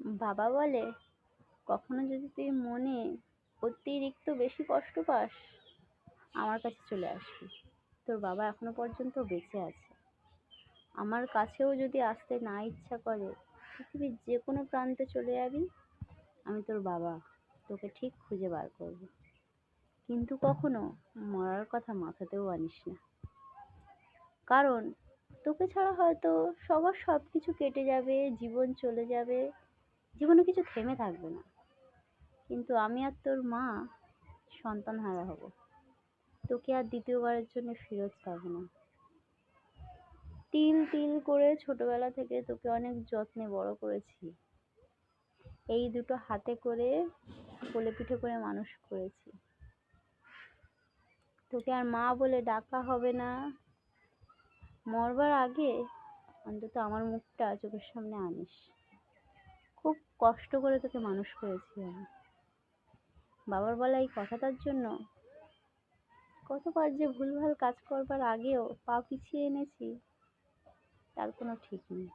বাবা বলে, কখনো যদি তুই মনে অতিরিক্ত বেশি কষ্ট পাস, আমার কাছে চলে আসবি। তোর বাবা এখনো পর্যন্ত বেঁচে আছে। আমার কাছেও যদি আসতে না ইচ্ছা করে, পৃথিবীর যে কোনো প্রান্তে চলে যাবি, আমি তোর বাবা তোকে ঠিক খুঁজে বার করবো। কিন্তু কখনো মরার কথা মাথাতেও আনিস না। কারণ তোকে ছাড়া হয়তো সবার সবকিছু কেটে যাবে, জীবন চলে যাবে, জীবনে কিছু থেমে থাকবে না। কিন্তু আমি আর তোর মা সন্তানহারা হব। তোকে আর দ্বিতীয়বারের জন্য ফেরত পাবো না। তিল তিল করে ছোটবেলা থেকে তোকে অনেক যত্নে বড় করেছি। এই দুটো হাতে করে কোলে পিঠে করে মানুষ করেছি। তোকে আর মা বলে ডাকা হবে না। মরবার আগে অন্তত আমার মুখটা চোখের সামনে আনিস। খুব কষ্ট করে তোকে মানুষ করেছি আমি। বাবার বলা এই কথাটার জন্য কতবার যে ভুলভাল কাজ করবার আগেও পা পিছিয়ে এনেছি, তার কোনো ঠিক নেই।